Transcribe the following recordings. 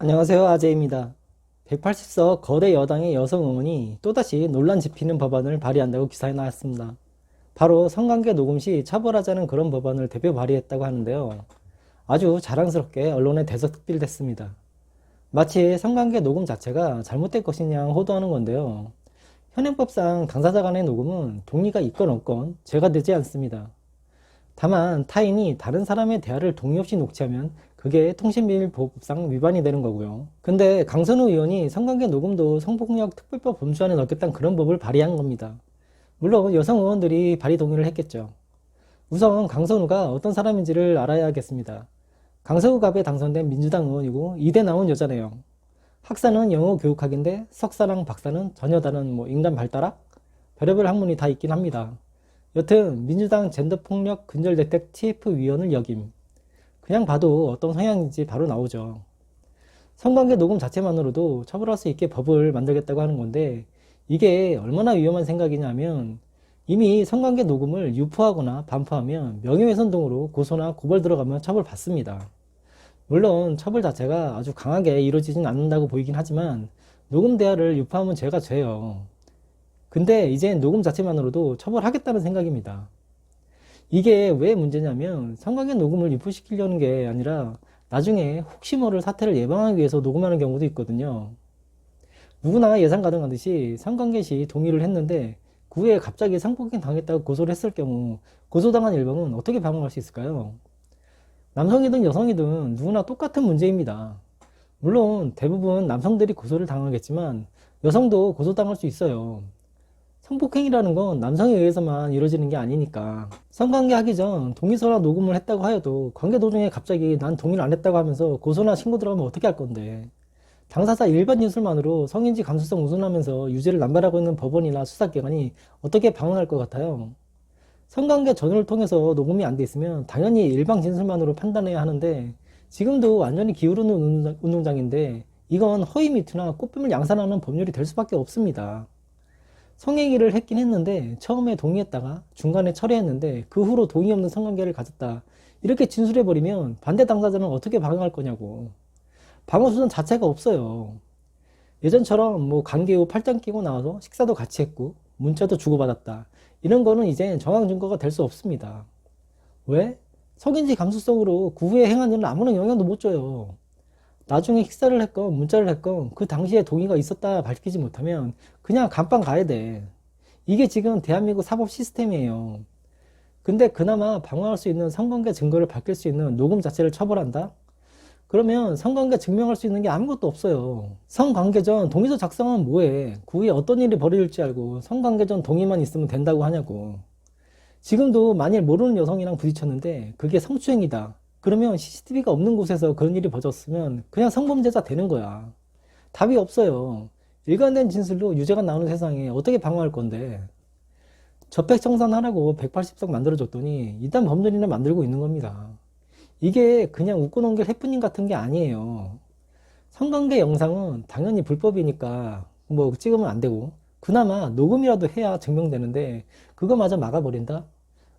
안녕하세요. 아재입니다. 180석 거대 여당의 여성 의원이 또다시 논란 지피는 법안을 발의한다고 기사에 나왔습니다. 바로 성관계 녹음 시 처벌하자는 그런 법안을 대표 발의했다고 하는데요. 아주 자랑스럽게 언론에 대서특필됐습니다. 마치 성관계 녹음 자체가 잘못된 것이냐 호도하는 건데요. 현행법상 당사자 간의 녹음은 동의가 있건 없건 죄가 되지 않습니다. 다만 타인이 다른 사람의 대화를 동의 없이 녹취하면 그게 통신비밀보호법상 위반이 되는 거고요. 근데 강선우 의원이 성관계 녹음도 성폭력 특별법 범주 안에 넣겠다는 그런 법을 발의한 겁니다. 물론 여성 의원들이 발의 동의를 했겠죠. 우선 강선우가 어떤 사람인지를 알아야겠습니다. 강서구갑에 당선된 민주당 의원이고 이대 나온 여자네요. 학사는 영어 교육학인데 석사랑 박사는 전혀 다른 인간 발달학? 별의별 학문이 다 있긴 합니다. 여튼 민주당 젠더폭력 근절대책 TF위원을 역임. 그냥 봐도 어떤 성향인지 바로 나오죠. 성관계 녹음 자체만으로도 처벌할 수 있게 법을 만들겠다고 하는 건데 이게 얼마나 위험한 생각이냐면 이미 성관계 녹음을 유포하거나 반포하면 명예훼손 등으로 고소나 고발 들어가면 처벌받습니다. 물론 처벌 자체가 아주 강하게 이루어지진 않는다고 보이긴 하지만 녹음 대화를 유포하면 죄가 죄요. 근데 이제 녹음 자체만으로도 처벌하겠다는 생각입니다. 이게 왜 문제냐면 성관계 녹음을 유포시키려는 게 아니라 나중에 혹시 모를 사태를 예방하기 위해서 녹음하는 경우도 있거든요. 누구나 예상 가능하듯이 성관계 시 동의를 했는데 그 후에 갑자기 성폭행 당했다고 고소를 했을 경우 고소당한 일방은 어떻게 방어할 수 있을까요? 남성이든 여성이든 누구나 똑같은 문제입니다. 물론 대부분 남성들이 고소를 당하겠지만 여성도 고소당할 수 있어요. 성폭행이라는 건 남성에 의해서만 이루어지는 게 아니니까. 성관계 하기 전 동의서나 녹음을 했다고 하여도 관계 도중에 갑자기 난 동의를 안 했다고 하면서 고소나 신고 들어가면 어떻게 할 건데. 당사자 일반 진술만으로 성인지 감수성 우선하면서 유죄를 남발하고 있는 법원이나 수사기관이 어떻게 방어할 것 같아요? 성관계 전후를 통해서 녹음이 안 돼 있으면 당연히 일반 진술만으로 판단해야 하는데 지금도 완전히 기울어놓은 운동장인데 이건 허위 미투나 꽃뱀을 양산하는 법률이 될 수밖에 없습니다. 성행위를 했긴 했는데 처음에 동의했다가 중간에 철회했는데 그 후로 동의 없는 성관계를 가졌다. 이렇게 진술해버리면 반대 당사자는 어떻게 방어할 거냐고. 방어 수단 자체가 없어요. 예전처럼 관계 후 팔짱 끼고 나와서 식사도 같이 했고 문자도 주고받았다. 이런 거는 이제 정황 증거가 될 수 없습니다. 왜? 성인지 감수성으로 그 후에 행한 일은 아무런 영향도 못 줘요. 나중에 식사를 했건 문자를 했건 그 당시에 동의가 있었다 밝히지 못하면 그냥 감방 가야 돼. 이게 지금 대한민국 사법 시스템이에요. 근데 그나마 방어할 수 있는 성관계 증거를 밝힐 수 있는 녹음 자체를 처벌한다? 그러면 성관계 증명할 수 있는 게 아무것도 없어요. 성관계 전 동의서 작성하면 뭐해? 그 후에 어떤 일이 벌어질지 알고 성관계 전 동의만 있으면 된다고 하냐고. 지금도 만일 모르는 여성이랑 부딪혔는데 그게 성추행이다. 그러면 CCTV가 없는 곳에서 그런 일이 벌어졌으면 그냥 성범죄자 되는 거야. 답이 없어요. 일관된 진술로 유죄가 나오는 세상에 어떻게 방어할 건데. 저택 청산하라고 180석 만들어줬더니 일단 범죄인을 만들고 있는 겁니다. 이게 그냥 웃고 넘길 해프닝 같은 게 아니에요. 성관계 영상은 당연히 불법이니까 찍으면 안 되고 그나마 녹음이라도 해야 증명되는데 그거마저 막아버린다?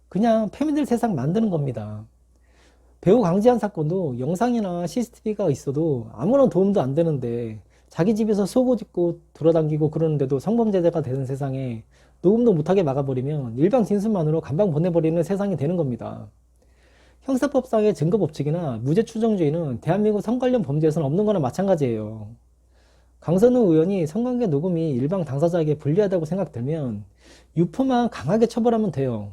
그냥 페미들 세상 만드는 겁니다. 배우 강지한 사건도 영상이나 CCTV가 있어도 아무런 도움도 안 되는데 자기 집에서 속옷 입고 돌아다니고 그러는데도 성범죄자가 되는 세상에 녹음도 못하게 막아버리면 일방 진술만으로 감방 보내버리는 세상이 되는 겁니다. 형사법상의 증거법칙이나 무죄추정주의는 대한민국 성 관련 범죄에서는 없는 거나 마찬가지예요. 강선우 의원이 성관계 녹음이 일방 당사자에게 불리하다고 생각되면 유포만 강하게 처벌하면 돼요.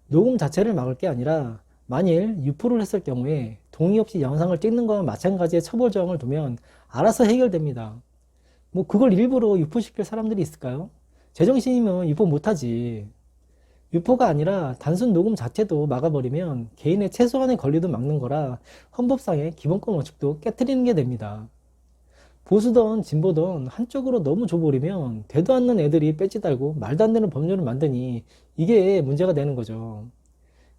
녹음 자체를 막을 게 아니라 만일 유포를 했을 경우에 동의 없이 영상을 찍는 거와 마찬가지의 처벌 조항을 두면 알아서 해결됩니다. 그걸 일부러 유포시킬 사람들이 있을까요? 제정신이면 유포 못하지. 유포가 아니라 단순 녹음 자체도 막아버리면 개인의 최소한의 권리도 막는 거라 헌법상의 기본권 원칙도 깨트리는 게 됩니다. 보수든 진보든 한쪽으로 너무 줘버리면 되도 않는 애들이 배지 달고 말도 안 되는 법률을 만드니 이게 문제가 되는 거죠.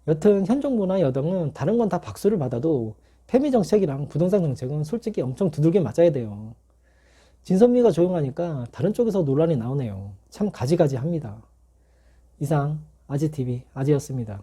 여튼 현 정부나 여당은 다른 건 다 박수를 받아도 페미 정책이랑 부동산 정책은 솔직히 엄청 두들겨 맞아야 돼요. 진선미가 조용하니까 다른 쪽에서 논란이 나오네요. 참 가지가지 합니다. 이상 아지TV 아지였습니다.